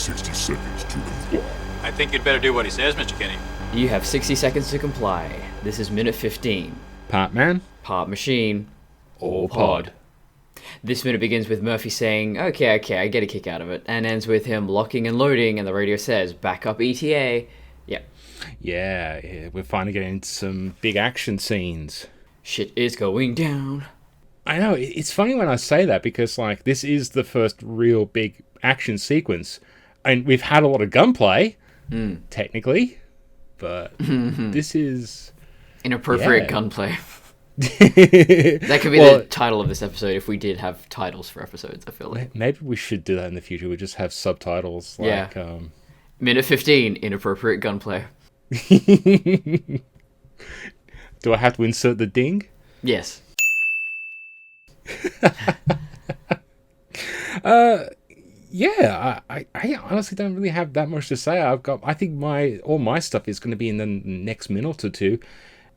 60 seconds to comply. I think you'd better do what he says, Mr. Kenny. You have 60 seconds to comply. This is minute 15. Part man. Part machine. Or pod. This minute begins with Murphy saying, okay, I get a kick out of it, and ends with him locking and loading, and the radio says, back up ETA. Yep. Yeah, we're finally getting into some big action scenes. Shit is going down. I know, it's funny when I say that, because, like, this is the first real big action sequence, and we've had a lot of gunplay, technically, but this is... Inappropriate gunplay. That could be the title of this episode if we did have titles for episodes, I feel like. Maybe we should do that in the future. We just have subtitles. Like, Minute 15, Inappropriate gunplay. Do I have to insert the ding? Yes. Yeah, I honestly don't really have that much to say. I think all my stuff is going to be in the next minute or two.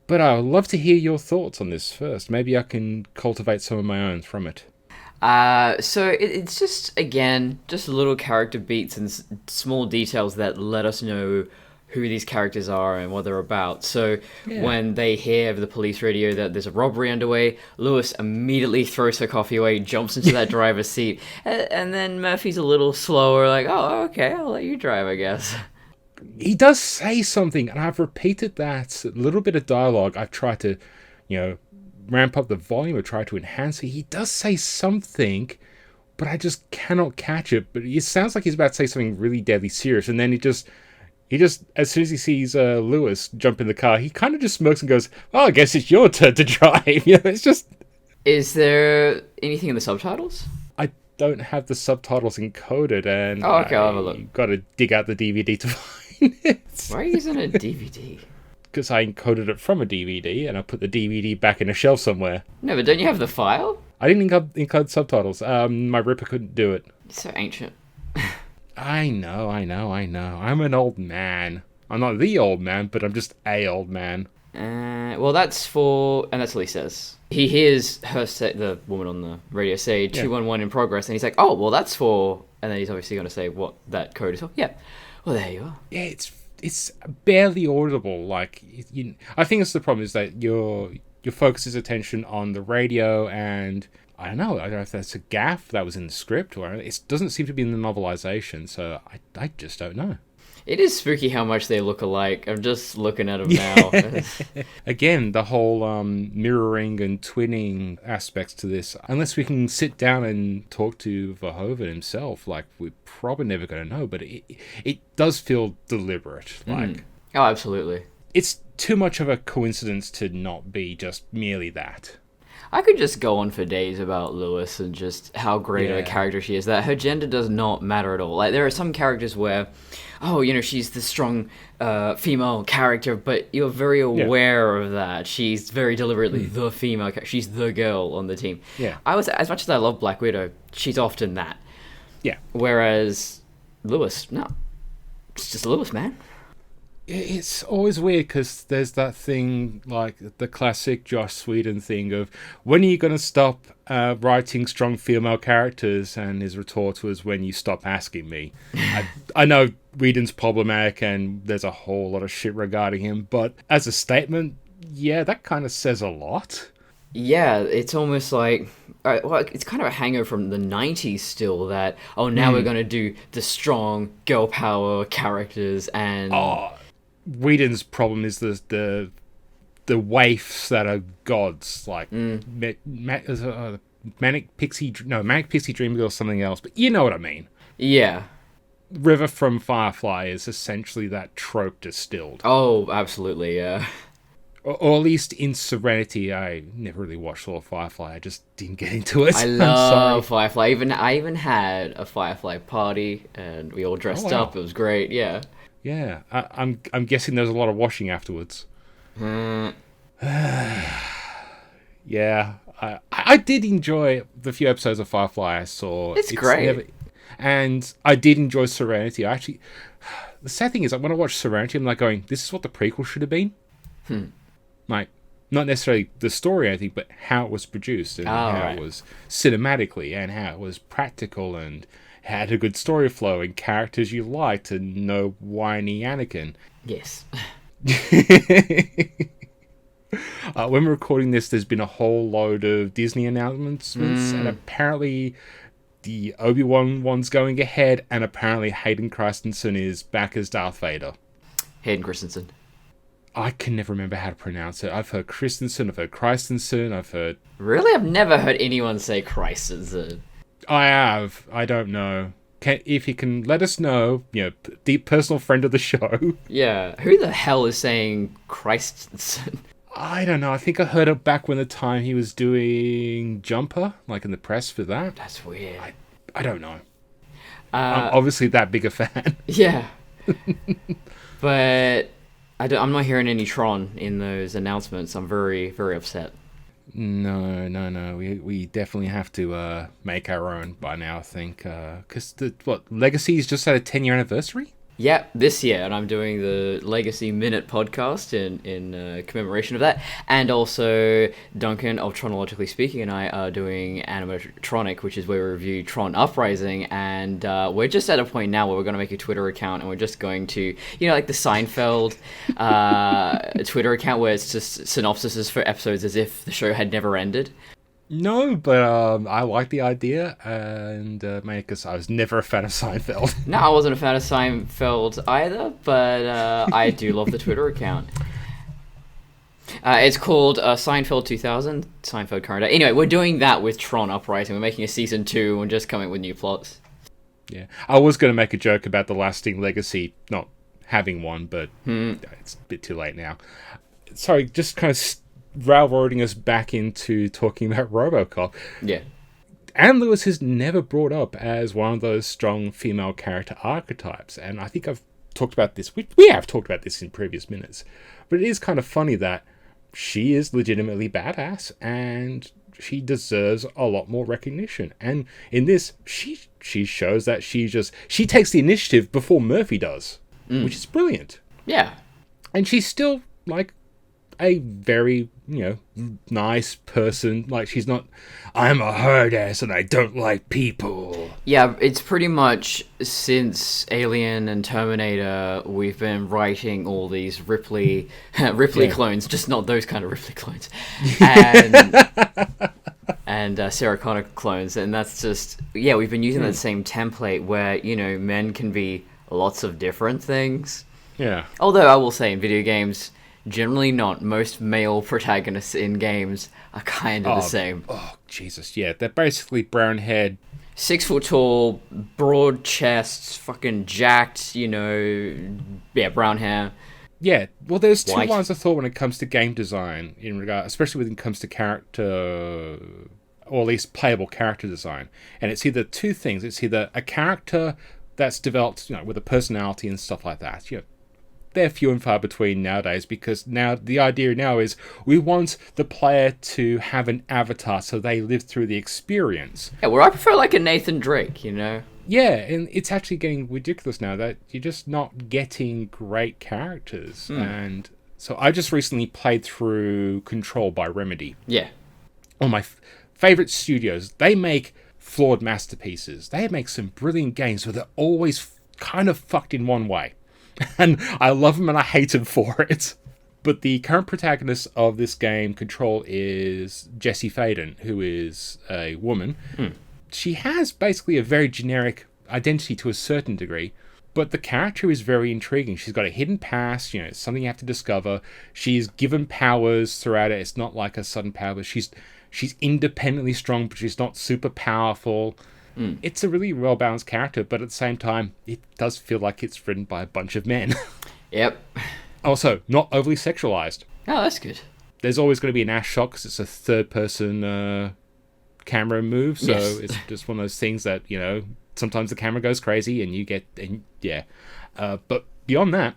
But I would love to hear your thoughts on this first. Maybe I can cultivate some of my own from it. So it's just, again, just little character beats and small details that let us know who these characters are and what they're about. So when they hear over the police radio that there's a robbery underway, Lewis immediately throws her coffee away, jumps into that driver's seat, and then Murphy's a little slower, like, oh, okay, I'll let you drive, I guess. He does say something, and I've repeated that little bit of dialogue. I've tried to, ramp up the volume or try to enhance it. He does say something, but I just cannot catch it. But it sounds like he's about to say something really deadly serious, and then he just, as soon as he sees Lewis jump in the car, he kind of just smokes and goes, "Oh, I guess it's your turn to drive." It's just. Is there anything in the subtitles? I don't have the subtitles encoded, and I'll have a look. Got to dig out the DVD to find it. Why are you using a DVD? Because I encoded it from a DVD, and I put the DVD back in a shelf somewhere. No, but don't you have the file? I didn't encode subtitles. My Ripper couldn't do it. It's so ancient. I know. I'm an old man. I'm not the old man, but I'm just a old man. Well, that's what he says. He hears her say, the woman on the radio say 211 in progress, and he's like, oh, well, that's for... And then he's obviously going to say what that code is for. Yeah. Well, there you are. Yeah, it's barely audible. Like, I think that's the problem, is that your focus is attention on the radio, and I don't know if that's a gaffe that was in the script, or it doesn't seem to be in the novelization, so I just don't know. It is spooky how much they look alike. I'm just looking at them now. Again, the whole mirroring and twinning aspects to this, unless we can sit down and talk to Verhoeven himself, like, we're probably never going to know, but it does feel deliberate. Like, Oh, absolutely. It's too much of a coincidence to not be just merely that. I could just go on for days about Lewis and just how great of a character she is, that her gender does not matter at all. Like, there are some characters where, she's the strong female character, but you're very aware of that. She's very deliberately the female character. She's the girl on the team. Yeah. As much as I love Black Widow, she's often that. Yeah. Whereas Lewis, no. It's just Lewis, man. It's always weird, because there's that thing, like the classic Joss Whedon thing of, when are you going to stop writing strong female characters? And his retort was, when you stop asking me. I know Whedon's problematic, and there's a whole lot of shit regarding him, but as a statement, that kind of says a lot. Yeah, it's almost like... it's kind of a hangover from the 90s still, that, now we're going to do the strong girl power characters, and... Whedon's problem is the waifs that are gods, like Manic Pixie Dream Girl or something else, but you know what I mean. Yeah. River from Firefly is essentially that trope distilled. Oh, absolutely, yeah. Or at least in Serenity. I never really watched all of Firefly. I just didn't get into it. I love Firefly. I even had a Firefly party, and we all dressed up. It was great, yeah. Yeah, I'm guessing there's a lot of washing afterwards. Yeah, I did enjoy the few episodes of Firefly I saw. It's great. And I did enjoy Serenity. The sad thing is, like, when I watched Serenity, I'm like going, this is what the prequel should have been. Like, not necessarily the story or anything, but how it was produced, and how it was cinematically, and how it was practical, and had a good story flow and characters you liked and no whiny Anakin. Yes. When we're recording this, there's been a whole load of Disney announcements, and apparently the Obi-Wan one's going ahead, and apparently Hayden Christensen is back as Darth Vader. Hayden Christensen. I can never remember how to pronounce it. I've heard Christensen, I've heard Christensen, I've heard... Really? I've never heard anyone say Christensen. I have. I don't know. If you can let us know, deep personal friend of the show. Yeah. Who the hell is saying Christensen? I don't know. I think I heard it back when the time he was doing Jumper, like in the press for that. That's weird. I don't know. I'm obviously that big a fan. Yeah. But I'm not hearing any Tron in those announcements. I'm very, very upset. No. We definitely have to make our own by now, I think. Because Legacy's just had a 10-year anniversary? Yeah, this year, and I'm doing the Legacy Minute podcast in commemoration of that. And also, Duncan of Tronologically Speaking and I are doing Animatronic, which is where we review Tron Uprising. And we're just at a point now where we're going to make a Twitter account, and we're just going to, like the Seinfeld Twitter account, where it's just synopsises for episodes as if the show had never ended. No, but I like the idea, and because I was never a fan of Seinfeld. No, I wasn't a fan of Seinfeld either, but I do love the Twitter account. It's called Seinfeld 2000, Seinfeld Current. Anyway, we're doing that with Tron Uprising. We're making a season 2 and just coming with new plots. Yeah, I was going to make a joke about the Lasting Legacy not having one, but it's a bit too late now. Sorry, just kind of railroading us back into talking about Robocop. Yeah. Anne Lewis is never brought up as one of those strong female character archetypes, and I think I've talked about this. We have talked about this in previous minutes, but it is kind of funny that she is legitimately badass, and she deserves a lot more recognition. And in this, she shows that she takes the initiative before Murphy does, which is brilliant. Yeah. And she's still, a very, nice person. She's not, I'm a hard ass and I don't like people. Yeah, it's pretty much since Alien and Terminator, we've been writing all these Ripley clones, just not those kind of Ripley clones. And Sarah Connor clones. And that's just, we've been using that same template where, men can be lots of different things. Yeah. Although I will say in video games, generally not. Most male protagonists in games are kind of the same. Oh, Jesus, yeah. They're basically brown-haired. 6 foot tall, broad chests, fucking jacked, brown hair. Yeah, well, there's two White. lines of thought when it comes to game design, especially when it comes to character, or at least playable character design. And it's either two things. It's either a character that's developed, with a personality and stuff like that. They're few and far between nowadays, because now the idea now is we want the player to have an avatar so they live through the experience. Yeah, I prefer a Nathan Drake, Yeah, and it's actually getting ridiculous now that you're just not getting great characters. And so I just recently played through Control by Remedy. Yeah. One of my favorite studios. They make flawed masterpieces. They make some brilliant games, but they're always kind of fucked in one way. And I love him and I hate him for it. But the current protagonist of this game, Control, is Jessie Faden, who is a woman. She has basically a very generic identity to a certain degree, but the character is very intriguing. She's got a hidden past, it's something you have to discover. She's given powers throughout it. It's not like a sudden power, but she's independently strong, but she's not super powerful. It's a really well-balanced character, but at the same time, it does feel like it's written by a bunch of men. Yep. Also, not overly sexualized. Oh, that's good. There's always going to be an ass shot because it's a third-person camera move, so it's just one of those things that, sometimes the camera goes crazy and you get... but beyond that...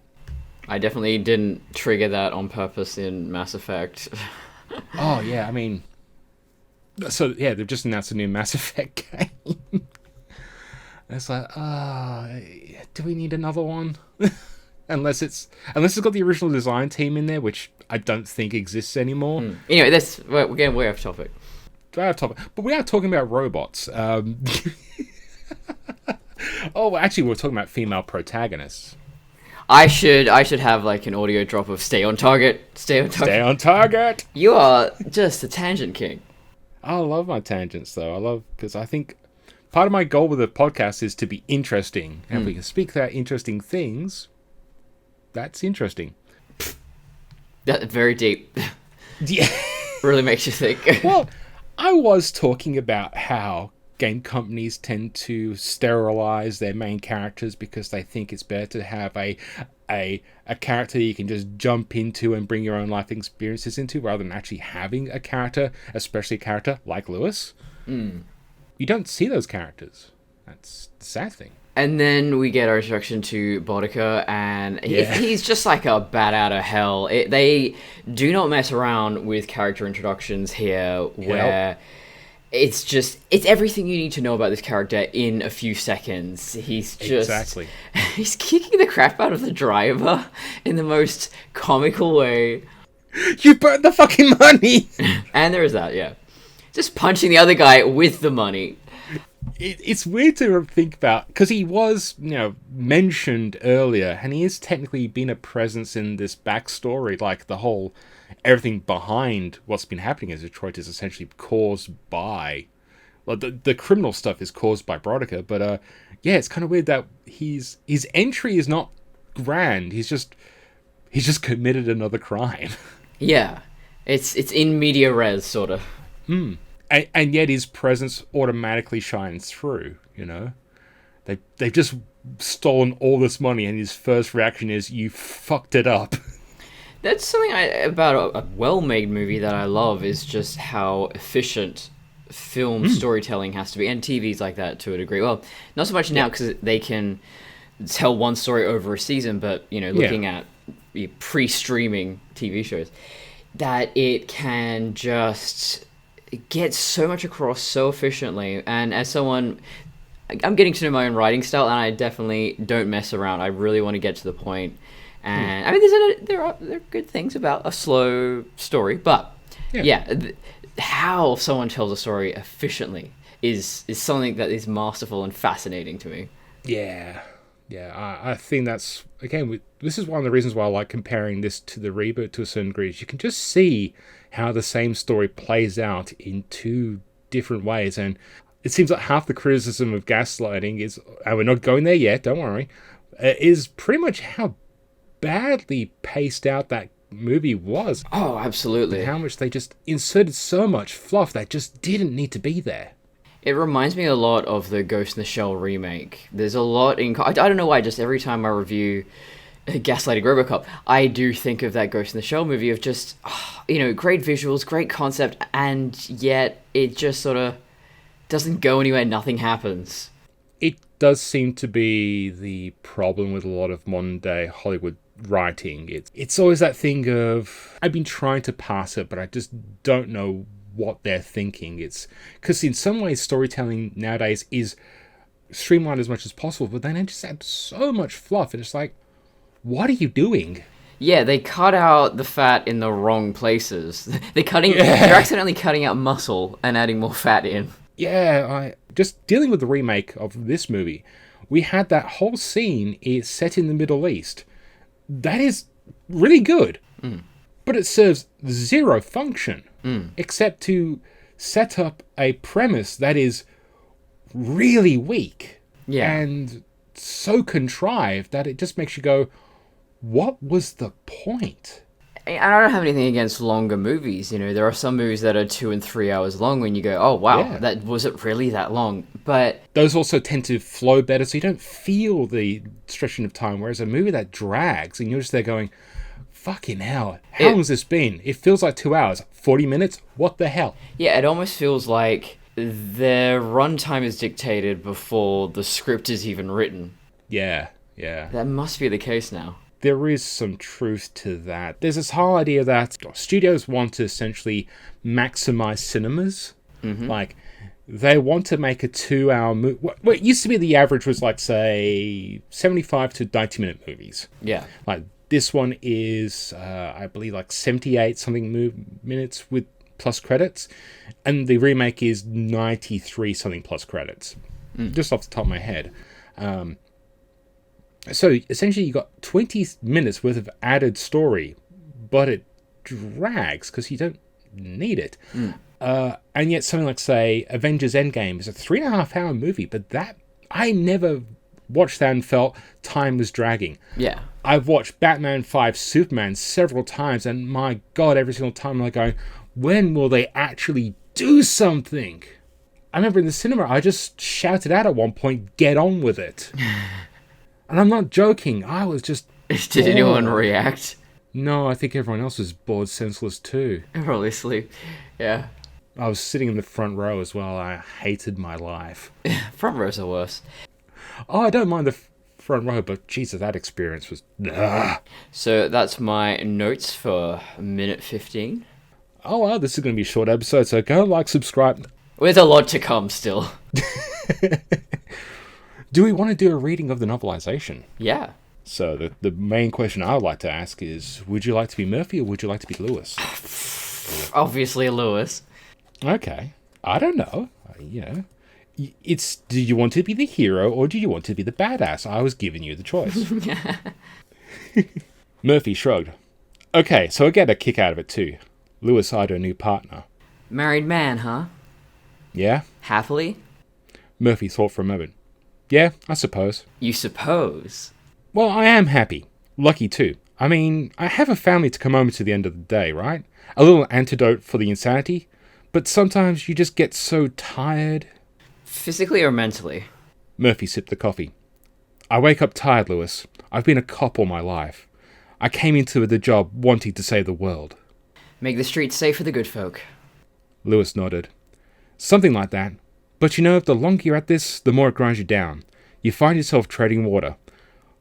I definitely didn't trigger that on purpose in Mass Effect. Oh, yeah, So, they've just announced a new Mass Effect game. It's like, do we need another one? unless it's got the original design team in there, which I don't think exists anymore. Anyway, we're getting way off topic. But we are talking about robots. Oh, actually, we're talking about female protagonists. I should have like an audio drop of "Stay on target, stay on target." Stay on target. You are just a tangent king. I love my tangents, though. Because I think part of my goal with the podcast is to be interesting. And if we can speak about interesting things, that's interesting. That's very deep. Yeah. Really makes you think. Well, I was talking about how game companies tend to sterilize their main characters because they think it's better to have a character you can just jump into and bring your own life experiences into rather than actually having a character, especially a character like Lewis. You don't see those characters. That's the sad thing. And then we get our introduction to Boddicker, and he's just like a bat out of hell. They do not mess around with character introductions here, where it's everything you need to know about this character in a few seconds. He's he's kicking the crap out of the driver in the most comical way. You burned the fucking money! And there is that, yeah. Just punching the other guy with the money. It's weird to think about, because he was, mentioned earlier, and he has technically been a presence in this backstory, like the whole, everything behind what's been happening as Detroit is essentially caused by, well, the criminal stuff is caused by Boddicker, but it's kind of weird that his entry is not grand, he's just committed another crime. Yeah. It's in media res, sort of. And yet his presence automatically shines through, They've just stolen all this money and his first reaction is, you fucked it up. That's something about a well-made movie that I love, is just how efficient film storytelling has to be. And TV's like that to a degree. Well, not so much now because they can tell one story over a season, but, looking at pre-streaming TV shows, that it can just get so much across so efficiently. And as someone, I'm getting to know my own writing style, and I definitely don't mess around. I really want to get to the point. And I mean, there are good things about a slow story, but how someone tells a story efficiently is something that is masterful and fascinating to me. Yeah, I think that's, again, this is one of the reasons why I like comparing this to the reboot to a certain degree. You can just see how the same story plays out in two different ways. And it seems like half the criticism of gaslighting is, and we're not going there yet, don't worry, is pretty much how badly paced out that movie was. Oh, absolutely. And how much they just inserted so much fluff that just didn't need to be there. It reminds me a lot of the Ghost in the Shell remake. There's a lot in... I don't know why, just every time I review Gaslighting Robocop, I do think of that Ghost in the Shell movie of just, great visuals, great concept, and yet it just sort of doesn't go anywhere, nothing happens. It does seem to be the problem with a lot of modern day Hollywood writing. It's always that thing of, I've been trying to pass it, but I just don't know what they're thinking. It's because in some ways storytelling nowadays is streamlined as much as possible, but then they just add so much fluff, and it's like, what are you doing? Yeah, they cut out the fat in the wrong places. They're accidentally cutting out muscle and adding more fat in. Yeah, just dealing with the remake of this movie, we had that whole scene is set in the Middle East. That is really good, but it serves zero function, except to set up a premise that is really weak and so contrived that it just makes you go, what was the point? I don't have anything against longer movies. There are some movies that are 2 and 3 hours long when you go, oh, wow, that was it really that long? But those also tend to flow better, so you don't feel the stretching of time, whereas a movie that drags, and you're just there going, fucking hell, how long has this been? It feels like 2 hours. 40 minutes? What the hell? Yeah, it almost feels like their runtime is dictated before the script is even written. Yeah. That must be the case now. There is some truth to that. There's this whole idea that studios want to essentially maximize cinemas. Like, they want to make a 2-hour movie. What used to be the average was, like, say, 75 to 90-minute movies. Yeah. Like, this one is, I believe, like 78-something minutes with plus credits. And the remake is 93-something plus credits. Just off the top of my head. So essentially you got 20 minutes worth of added story, but it drags because you don't need it. And yet something like, say, Avengers Endgame is a 3.5-hour movie, but that I never watched that and felt time was dragging. Yeah. I've watched Batman 5 Superman several times, and my God, every single time I'm like going, when will they actually do something? I remember in the cinema, I just shouted out at one point, get on with it. And I'm not joking, I was just Did bored. anyone react? No, I think everyone else was bored senseless too. Probably asleep. Yeah. I was sitting in the front row as well. I hated my life. Front rows are worse. Oh, I don't mind the front row, but Jesus, that experience was... Ugh. So that's my notes for minute 15. Oh, well, this is going to be a short episode, so go like, subscribe. With a lot to come still. Do we want to do a reading of the novelization? Yeah. So the main question I would like to ask is, would you like to be Murphy or would you like to be Lewis? Obviously Lewis. Okay. I don't know. It's, do you want to be the hero or do you want to be the badass? I was giving you the choice. Murphy shrugged. Okay, so I get a kick out of it too. Lewis eyed her new partner. Married man, huh? Yeah? Happily? Murphy thought for a moment. Yeah, I suppose. You suppose? Well, I am happy. Lucky too. I mean, I have a family to come home to the end of the day, right? A little antidote for the insanity. But sometimes you just get so tired. Physically or mentally? Murphy sipped the coffee. I wake up tired, Lewis. I've been a cop all my life. I came into the job wanting to save the world. Make the streets safe for the good folk. Lewis nodded. Something like that. But you know, the longer you're at this, the more it grinds you down. You find yourself treading water,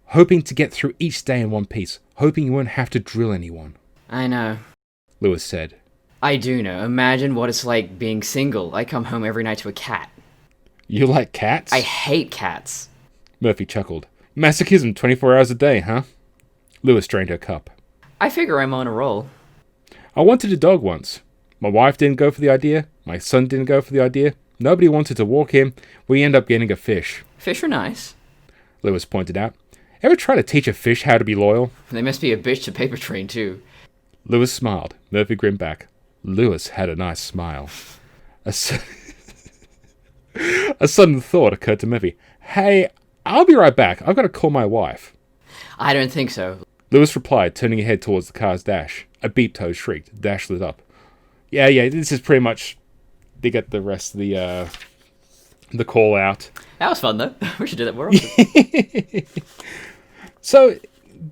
hoping to get through each day in one piece, hoping you won't have to drill anyone. I know. Lewis said. I do know. Imagine what it's like being single. I come home every night to a cat. You like cats? I hate cats. Murphy chuckled. Masochism 24 hours a day, huh? Lewis drained her cup. I figure I'm on a roll. I wanted a dog once. My wife didn't go for the idea. My son didn't go for the idea. Nobody wanted to walk him. We end up getting a fish. Fish are nice. Lewis pointed out. Ever try to teach a fish how to be loyal? They must be a bitch to paper train, too. Lewis smiled. Murphy grinned back. Lewis had a nice smile. A sudden thought occurred to Murphy. Hey, I'll be right back. I've got to call my wife. I don't think so. Lewis replied, turning her head towards the car's dash. A beep toe shrieked. Dash lit up. Yeah, this is pretty much... They get the rest of the call out. That was fun, though. We should do that more often. So,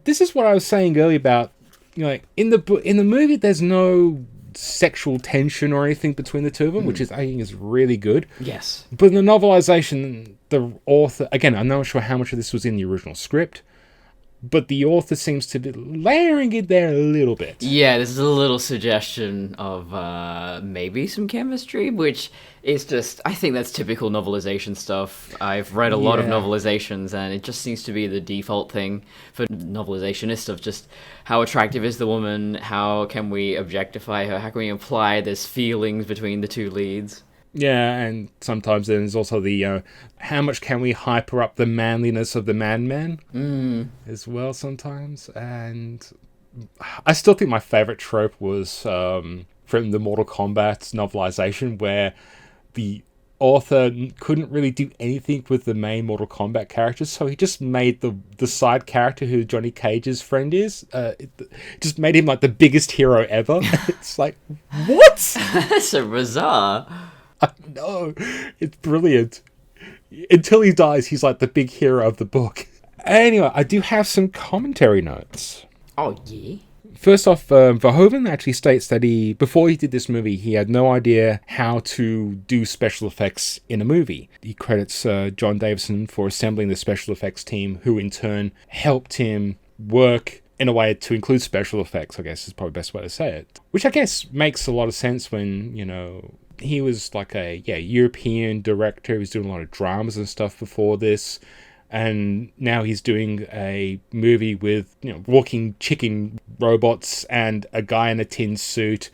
this is what I was saying earlier about, in the movie, there's no sexual tension or anything between the two of them, which I think is really good. Yes. But in the novelization, the author, again, I'm not sure how much of this was in the original script, but the author seems to be layering it there a little bit. Yeah, this is a little suggestion of maybe some chemistry, which is just, I think that's typical novelization stuff. I've read a lot of novelizations, and it just seems to be the default thing for novelizationists of just how attractive is the woman, how can we objectify her, how can we imply there's feelings between the two leads. Yeah, and sometimes there's also the, how much can we hyper up the manliness of the man as well sometimes. And I still think my favorite trope was from the Mortal Kombat novelization, where the author couldn't really do anything with the main Mortal Kombat characters, so he just made the side character who Johnny Cage's friend is, just made him like the biggest hero ever. It's like, what? That's so bizarre. I know, it's brilliant. Until he dies, he's like the big hero of the book. Anyway, I do have some commentary notes. Oh, yeah? First off, Verhoeven actually states that before he did this movie, he had no idea how to do special effects in a movie. He credits John Davison for assembling the special effects team, who in turn helped him work in a way to include special effects, I guess is probably the best way to say it. Which I guess makes a lot of sense when, he was like a European director. He was doing a lot of dramas and stuff before this. And now he's doing a movie with, walking chicken robots and a guy in a tin suit.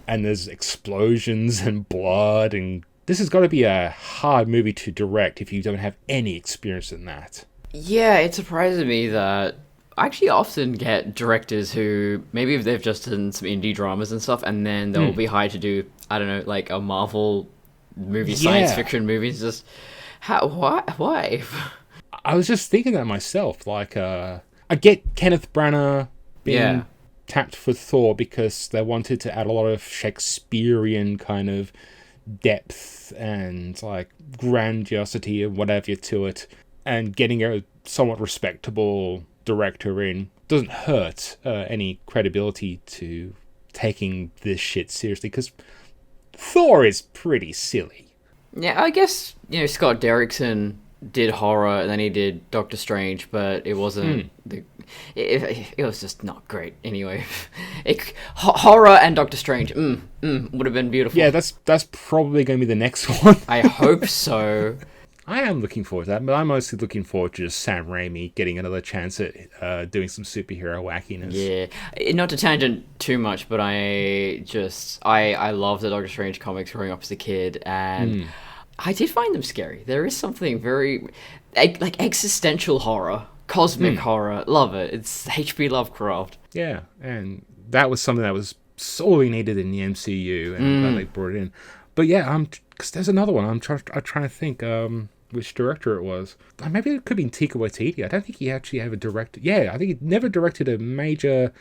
And there's explosions and blood and this has got to be a hard movie to direct if you don't have any experience in that. Yeah, it surprises me that I actually often get directors who maybe if they've just done some indie dramas and stuff, and then they'll be hired to do, I don't know, like a Marvel movie, science fiction movies. Just why? I was just thinking that myself. Like, I get Kenneth Branagh being tapped for Thor because they wanted to add a lot of Shakespearean kind of depth and like grandiosity and whatever to it, and getting a somewhat respectable director in doesn't hurt any credibility to taking this shit seriously, because Thor is pretty silly. Yeah, I guess, Scott Derrickson did horror and then he did Doctor Strange, but it wasn't it was just not great anyway. Horror and Doctor Strange would have been beautiful. Yeah, that's probably going to be the next one. I hope so. I am looking forward to that, but I'm mostly looking forward to just Sam Raimi getting another chance at doing some superhero wackiness. Yeah, not to tangent too much, but I love the Doctor Strange comics growing up as a kid, and I did find them scary. There is something very like existential horror, cosmic horror. Love it. It's H.P. Lovecraft. Yeah, and that was something that was sorely needed in the MCU, and I'm glad they brought it in. But yeah, because there's another one. I'm trying to think which director it was. Maybe it could be Taika Waititi. I don't think he actually ever directed. Yeah, I think he never directed a major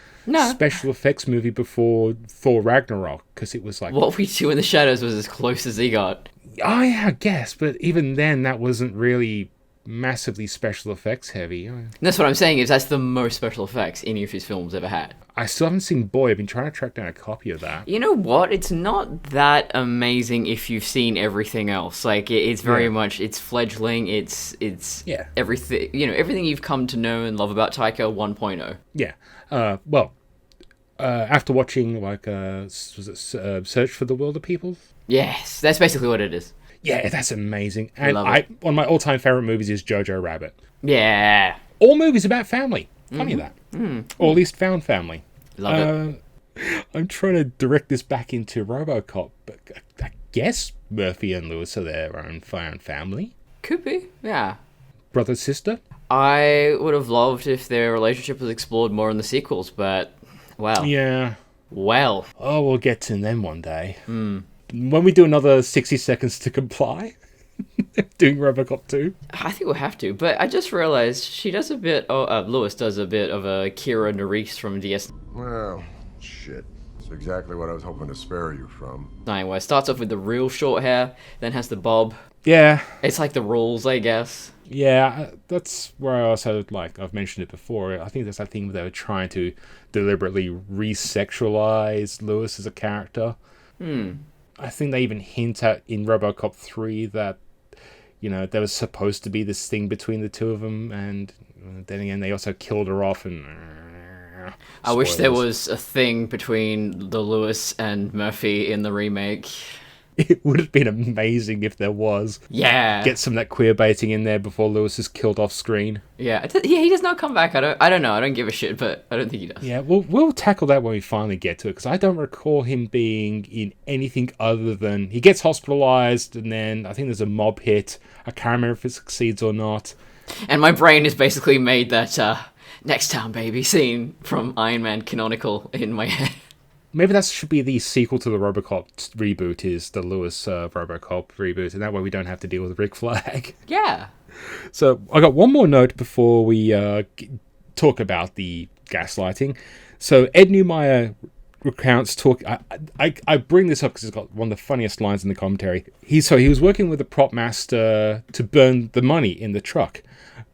special effects movie before Thor Ragnarok, because it was like... What We Do in the Shadows was as close as he got. Oh, yeah, I guess. But even then, that wasn't really massively special effects heavy. That's what I'm saying, is that's the most special effects any of his films ever had. I still haven't seen Boy. I've been trying to track down a copy of that. You know what? It's not that amazing if you've seen everything else. Like, it's very much, it's fledgling, it's everything, everything you've come to know and love about Taika 1.0. Yeah. After watching, like, was it Search for the Wilder People? Yes, that's basically what it is. Yeah, that's amazing. And one of my all-time favorite movies is Jojo Rabbit. Yeah. All movies about family. Funny that. Or at least found family. Love it. I'm trying to direct this back into Robocop, but I guess Murphy and Lewis are their own found family. Could be, yeah. Brother, sister? I would have loved if their relationship was explored more in the sequels, but, well. Yeah. Well. Oh, we'll get to them one day. When we do another 60 Seconds to Comply, doing Robocop 2. I think we'll have to, but I just realized she does a bit, Lewis does a bit of a Kira Nerys from DS9, Well, shit. That's exactly what I was hoping to spare you from. where it starts off with the real short hair, then has the bob. Yeah. It's like the rules, I guess. Yeah, that's where I also, like, I've mentioned it before, I think that's that thing where they were trying to deliberately re-sexualize Lewis as a character. I think they even hint at in Robocop 3 that, there was supposed to be this thing between the two of them, and then again, they also killed her off, and... I wish there was a thing between the Lewis and Murphy in the remake. It would have been amazing if there was. Yeah. Get some of that queer baiting in there before Lewis is killed off screen. Yeah, he does not come back. I don't know. I don't give a shit, but I don't think he does. Yeah, we'll tackle that when we finally get to it, because I don't recall him being in anything other than... He gets hospitalized, and then I think there's a mob hit. I can't remember if it succeeds or not. And my brain has basically made that Next Town Baby scene from Iron Man canonical in my head. Maybe that should be the sequel to the Robocop reboot, is the Lewis Robocop reboot, and that way we don't have to deal with Rick Flag. Yeah. So I got one more note before we talk about the gaslighting. So Ed Neumeyer recounts talk. I bring this up because it's got one of the funniest lines in the commentary. He was working with a prop master to burn the money in the truck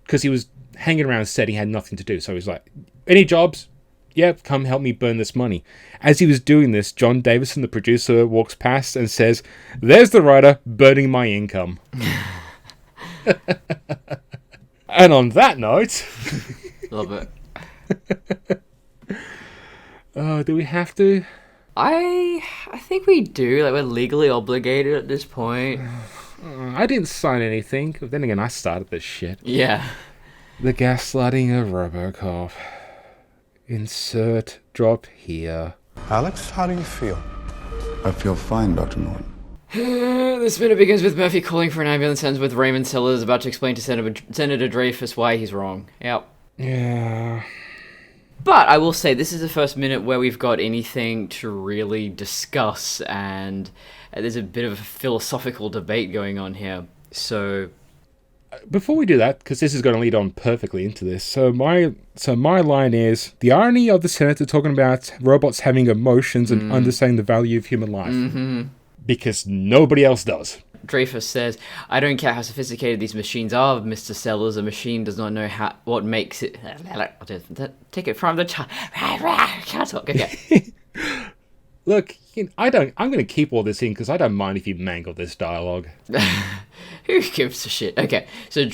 because he was hanging around set. He had nothing to do, so he's like, "Any jobs? Yeah, come help me burn this money." As he was doing this, John Davison, the producer, walks past and says, "There's the writer burning my income." And on that note... Love it. Do we have to? I think we do. Like, we're legally obligated at this point. I didn't sign anything. But then again, I started this shit. Yeah. The gaslighting of Robocop. Insert drop here. Alex, how do you feel? I feel fine, Dr. Norton. This minute begins with Murphy calling for an ambulance, ends with Raymond Sellers about to explain to Senator Dreyfus why he's wrong. Yep. Yeah. But I will say, this is the first minute where we've got anything to really discuss, and there's a bit of a philosophical debate going on here. So, Before we do that, because this is going to lead on perfectly into this, so my line is, the irony of the Senator talking about robots having emotions and understanding the value of human life. Mm-hmm. Because nobody else does. Dreyfus says, I don't care how sophisticated these machines are, Mr. Sellers. A machine does not know what makes it... Take it from the child. Can't talk. Okay. Look, I'm going to keep all this in because I don't mind if you mangle this dialogue. Who gives a shit? Okay, so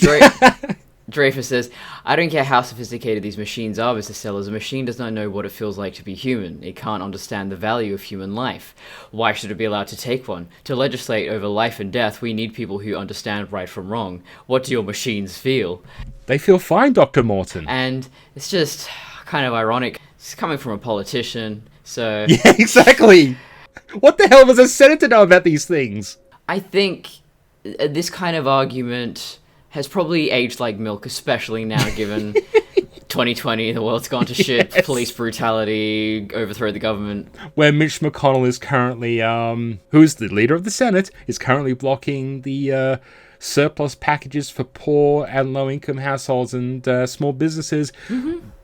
Dreyfus says, I don't care how sophisticated these machines are, Mr. Sellers. A machine does not know what it feels like to be human. It can't understand the value of human life. Why should it be allowed to take one? To legislate over life and death, we need people who understand right from wrong. What do your machines feel? They feel fine, Dr. Morton. And it's just kind of ironic. It's coming from a politician, so... Yeah, exactly. What the hell does a senator know about these things? I think this kind of argument has probably aged like milk, especially now given 2020, the world's gone to shit, police brutality, overthrow the government. Where Mitch McConnell is currently, who's the leader of the Senate, is currently blocking the surplus packages for poor and low-income households and small businesses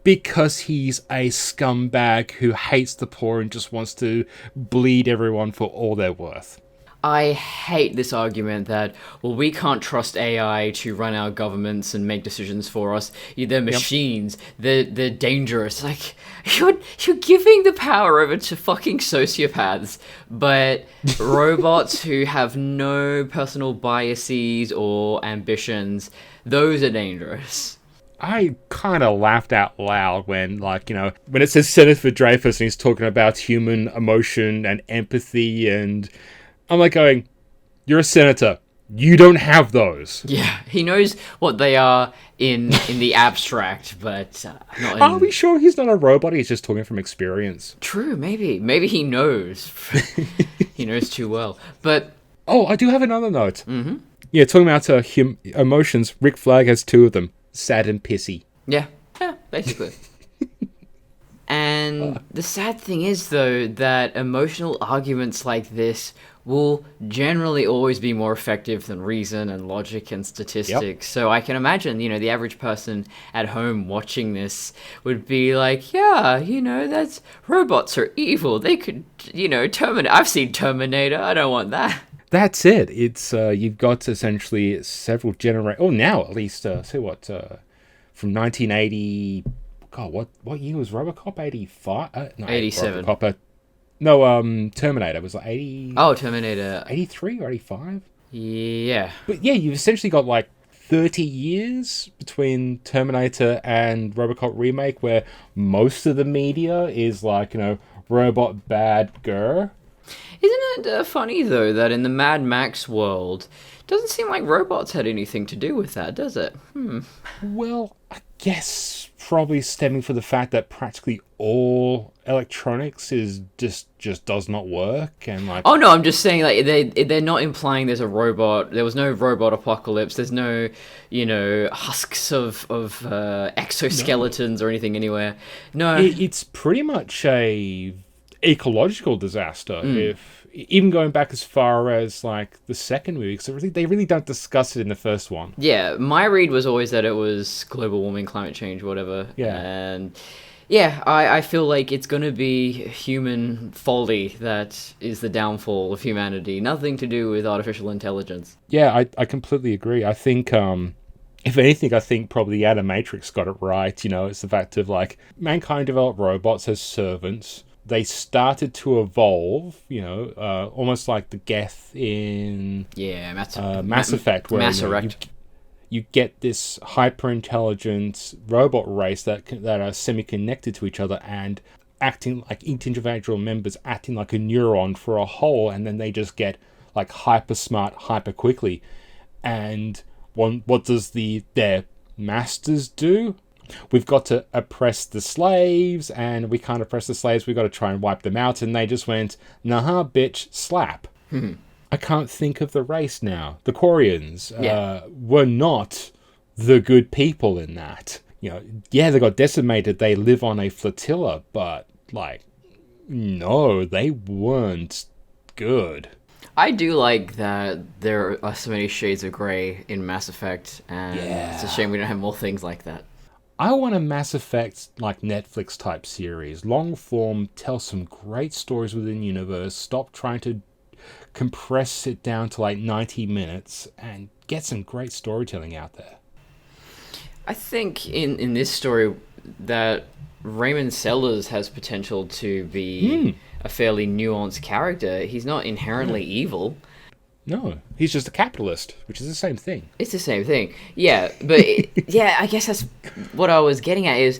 because he's a scumbag who hates the poor and just wants to bleed everyone for all they're worth. I hate this argument that, well, we can't trust AI to run our governments and make decisions for us. They're machines. Yep. They're dangerous. Like, you're giving the power over to fucking sociopaths, but robots who have no personal biases or ambitions, those are dangerous. I kind of laughed out loud when, when it says Senator Dreyfus and he's talking about human emotion and empathy and... I'm like going, you're a senator. You don't have those. Yeah, he knows what they are in the abstract, but not in... Are we sure he's not a robot? He's just talking from experience. True, maybe. Maybe he knows. He knows too well. But... Oh, I do have another note. Mm-hmm. Yeah, talking about emotions, Rick Flag has two of them. Sad and pissy. Yeah, basically. And the sad thing is, though, that emotional arguments like this will generally always be more effective than reason and logic and statistics. Yep. So I can imagine, the average person at home watching this would be like, yeah, that's robots are evil. They could, Terminator. I've seen Terminator. I don't want that. That's it. It's you've got essentially several generations. Oh, now at least. From 1980. God, what year was Robocop? 85? No, 87. Robocop, Terminator was like 80... Oh, Terminator. 83 or 85? Yeah. But yeah, you've essentially got 30 years between Terminator and Robocop remake where most of the media is robot bad grr. Isn't it funny, though, that in the Mad Max world, it doesn't seem like robots had anything to do with that, does it? Well, I guess probably stemming from the fact that practically all electronics is just does not work and Oh no, I'm just saying they're not implying there's a robot. There was no robot apocalypse. There's no husks of exoskeletons or anything anywhere. No, it's pretty much a ecological disaster. If even going back as far as the second movie, because they really don't discuss it in the first one. Yeah, my read was always that it was global warming, climate change, whatever. Yeah, and yeah, I feel like it's going to be human folly that is the downfall of humanity. Nothing to do with artificial intelligence. Yeah, I completely agree. I think if anything, I think probably the Animatrix got it right. It's the fact of mankind developed robots as servants. They started to evolve, almost like the Geth in Mass Effect, where you get this hyper-intelligent robot race that are semi-connected to each other and acting like individual members, acting like a neuron for a whole, and then they just get hyper-smart, hyper-quickly. And what does their masters do? We've got to oppress the slaves, and we can't oppress the slaves. We've got to try and wipe them out. And they just went, nah, bitch, slap. I can't think of the race now. The Quarians Yeah. were not the good people in that. Yeah, they got decimated. They live on a flotilla, but, like, no, they weren't good. I do like that there are so many shades of grey in Mass Effect, and it's a shame we don't have more things like that. I want a Mass Effect, like, Netflix type series. Long form, tell some great stories within the universe, stop trying to compress it down to like 90 minutes and get some great storytelling out there. I think in this story that Raymond Sellers has potential to be a fairly nuanced character. He's not inherently evil. No, he's just a capitalist, which is the same thing. It's the same thing. Yeah, but I guess that's what I was getting at is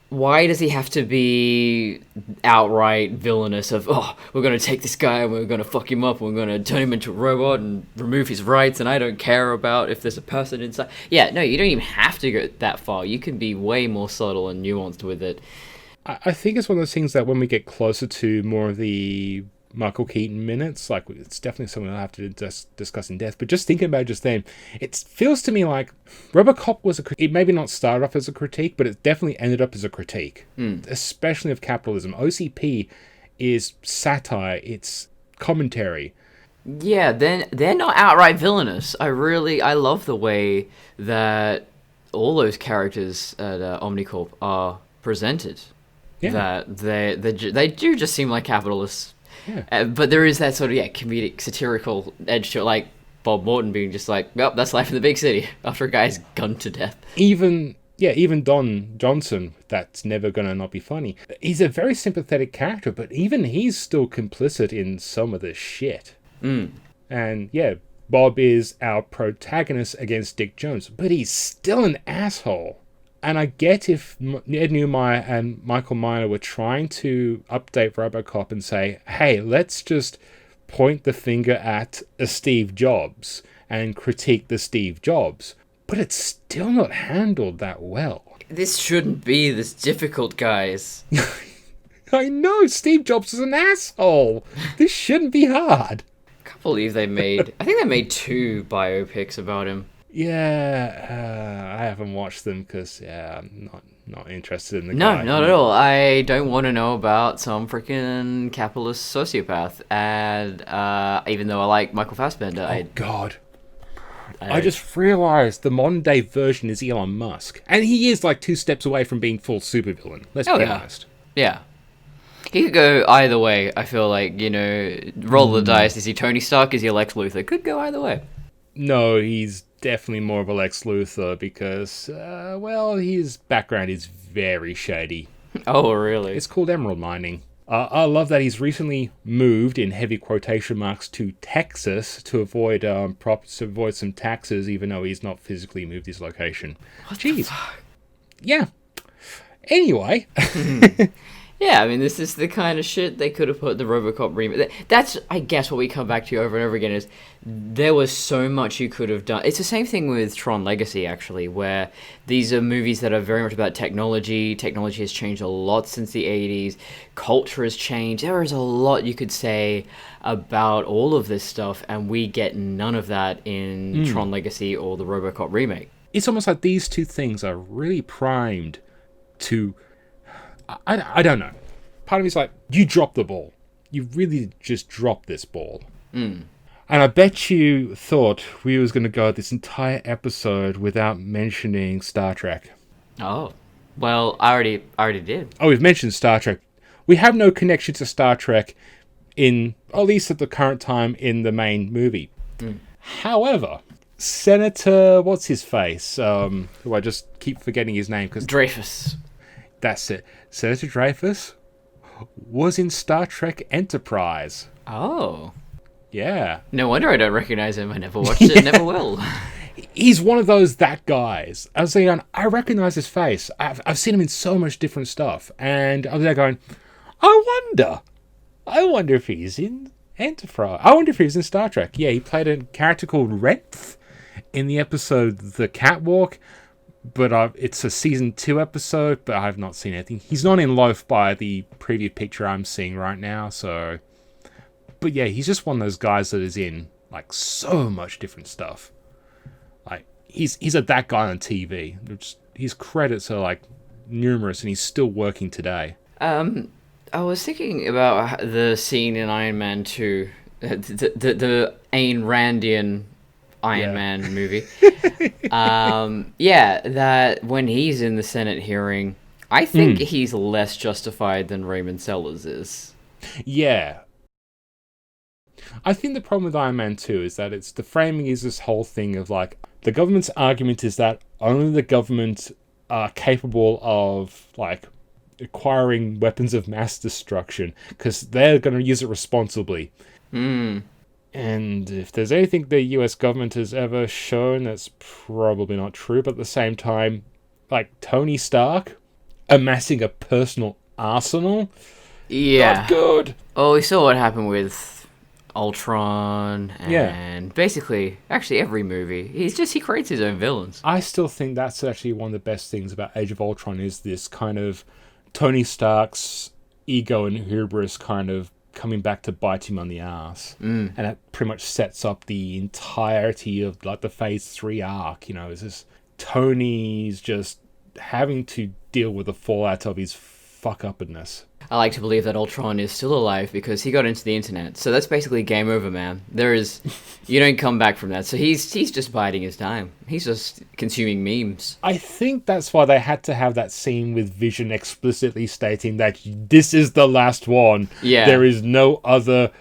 why does he have to be outright villainous of, oh, we're going to take this guy and we're going to fuck him up and we're going to turn him into a robot and remove his rights and I don't care about if there's a person inside. Yeah, no, you don't even have to go that far. You can be way more subtle and nuanced with it. I think it's one of those things that when we get closer to more of the Michael Keaton minutes, like, it's definitely something I'll have to discuss in depth. But just thinking about it just then, it feels to me like Robocop was it maybe not started off as a critique, but it definitely ended up as a critique, especially of capitalism. OCP is satire, it's commentary. Yeah, they're not outright villainous. I love the way that all those characters at Omnicorp are presented. Yeah. That they do just seem like capitalists. Yeah. But there is that sort of comedic, satirical edge to it, like Bob Morton being just like, well, that's life in the big city after a guy's gunned to death. Even Don Johnson, that's never gonna not be funny. He's a very sympathetic character, but even he's still complicit in some of this shit. And yeah, Bob is our protagonist against Dick Jones, but he's still an asshole. And I get if Ed Neumeyer and Michael Miner were trying to update Robocop and say, hey, let's just point the finger at a Steve Jobs and critique the Steve Jobs. But it's still not handled that well. This shouldn't be this difficult, guys. I know, Steve Jobs is an asshole. This shouldn't be hard. I can't believe I think they made 2 biopics about him. Yeah, I haven't watched them because, I'm not interested in the No, guy. not at all. I don't want to know about some freaking capitalist sociopath. And even though I like Michael Fassbender, Oh, God. I just realised the modern day version is Elon Musk. And he is like 2 steps away from being full supervillain. Let's be honest. Yeah. He could go either way. I feel like, roll the dice. Is he Tony Stark? Is he Lex Luthor? Could go either way. No, he's definitely more of a Lex Luthor because, his background is very shady. Oh, really? It's called emerald mining. I love that he's recently moved, in heavy quotation marks, to Texas to avoid some taxes, even though he's not physically moved his location. Jeez. The fuck? Yeah. Anyway. Yeah, I mean, this is the kind of shit they could have put in the Robocop remake. That's, I guess, what we come back to over and over again is there was so much you could have done. It's the same thing with Tron Legacy, actually, where these are movies that are very much about technology. Technology has changed a lot since the 80s. Culture has changed. There is a lot you could say about all of this stuff, and we get none of that in Tron Legacy or the Robocop remake. It's almost like these two things are really primed to... I don't know. Part of me's like, you dropped the ball. You really just dropped this ball. And I bet you thought we was going to go this entire episode without mentioning Star Trek. Oh. Well, I already did. Oh, we've mentioned Star Trek. We have no connection to Star Trek in, at least at the current time, in the main movie. However, Senator, what's his face? Who I just keep forgetting his name. Dreyfus. That's it. Senator Dreyfus was in Star Trek Enterprise. Oh. Yeah. No wonder I don't recognize him. I never watched it, never will. He's one of that guys. I was thinking, I recognize his face. I've seen him in so much different stuff. And I was there going, I wonder if he's in Enterprise. I wonder if he's in Star Trek. Yeah, he played a character called Renth in the episode The Catwalk. But it's a season 2 episode, but I've not seen anything. He's not in Loaf by the preview picture I'm seeing right now, so... But yeah, he's just one of those guys that is in Like, so much different stuff. Like, he's that guy on TV. His credits are, like, numerous, and he's still working today. I was thinking about the scene in Iron Man 2, the Ayn Randian Iron Man movie. That when he's in the Senate hearing, I think he's less justified than Raymond Sellers is. Yeah. I think the problem with Iron Man 2 is that the framing is this whole thing of, like, the government's argument is that only the government are capable of, like, acquiring weapons of mass destruction because they're going to use it responsibly. And if there's anything the US government has ever shown, that's probably not true. But at the same time, like, Tony Stark amassing a personal arsenal, not good. Oh, we saw what happened with Ultron and basically actually every movie. He creates his own villains. I still think that's actually one of the best things about Age of Ultron is this kind of Tony Stark's ego and hubris kind of coming back to bite him on the ass. And that pretty much sets up the entirety of, like, the Phase 3 arc. You know, it's just Tony's just having to deal with the fallout of his fuck-uppedness. I like to believe that Ultron is still alive because he got into the internet. So that's basically game over, man. You don't come back from that. So he's just biding his time. He's just consuming memes. I think that's why they had to have that scene with Vision explicitly stating that this is the last one. Yeah. There is no other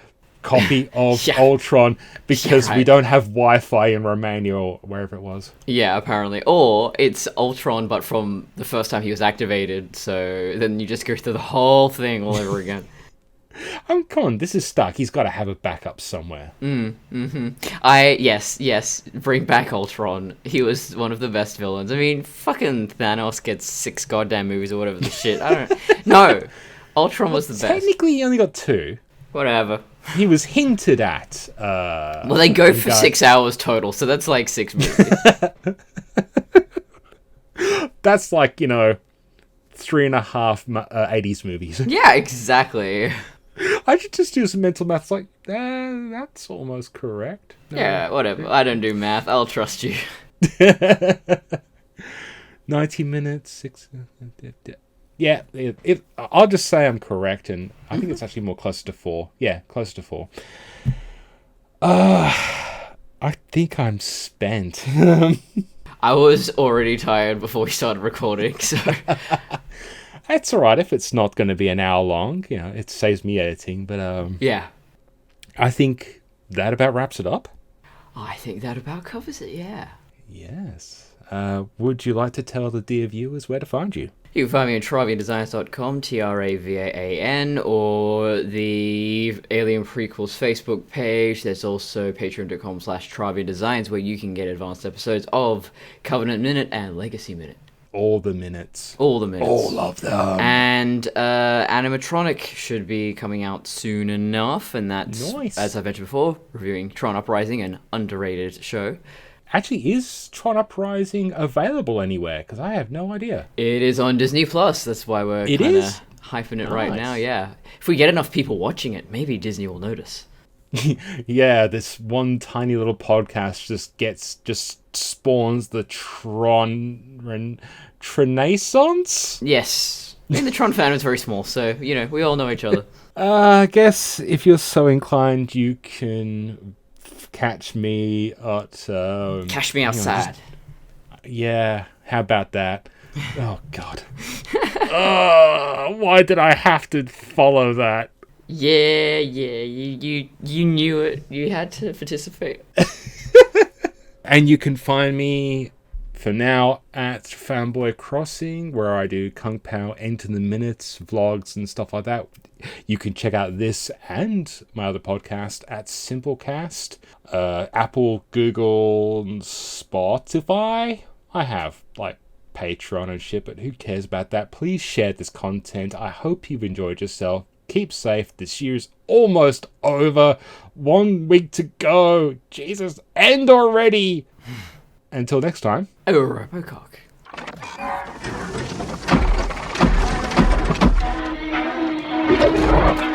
copy of Ultron because we don't have Wi-Fi in Romania or wherever it was. Yeah, apparently. Or it's Ultron, but from the first time he was activated, so then you just go through the whole thing all over again. Come on, this is Stark. He's got to have a backup somewhere. Yes, bring back Ultron. He was one of the best villains. I mean, fucking Thanos gets 6 goddamn movies or whatever the shit. I don't No, Ultron was the best. Technically, he only got 2. Whatever. He was hinted at. Well, they go for 6 hours total, so that's like 6 movies. That's like, 3.5 80s movies. Yeah, exactly. I should just do some mental maths like, that's almost correct. No, yeah, whatever. I don't do math. I'll trust you. 90 minutes, 6... Yeah, I'll just say I'm correct, and I think it's actually more closer to 4. Yeah, closer to 4. I think I'm spent. I was already tired before we started recording, so... That's alright if it's not going to be an hour long. It saves me editing, but... Yeah. I think that about wraps it up. I think that about covers it, yeah. Yes. Would you like to tell the dear viewers where to find you? You can find me at traviandesigns.com, Travan, or the Alien Prequels Facebook page. There's also patreon.com/traviandesigns, where you can get advanced episodes of Covenant Minute and Legacy Minute. All the minutes. All of them. And Animatronic should be coming out soon enough, and that's, nice. As I mentioned before, reviewing Tron Uprising, an underrated show. Actually, is Tron Uprising available anywhere? Because I have no idea. It is on Disney Plus. That's why we're kind of hyping it right now. Yeah, if we get enough people watching it, maybe Disney will notice. Yeah, this one tiny little podcast just spawns the Tron Renaissance. Yes, I mean the Tron fandom is very small, so we all know each other. I guess if you're so inclined, you can catch me at... Cash me outside. Yeah, how about that? Oh, God. Why did I have to follow that? Yeah, you knew it. You had to participate. And you can find me, for now, at Fanboy Crossing, where I do Kung Pao Enter the Minutes, vlogs and stuff like that. You can check out this and my other podcast at Simplecast, Apple, Google, and Spotify. I have, Patreon and shit, but who cares about that? Please share this content. I hope you've enjoyed yourself. Keep safe. This year's almost over. 1 week to go. Jesus, end already. Until next time. Oh, Robocop. Thank you.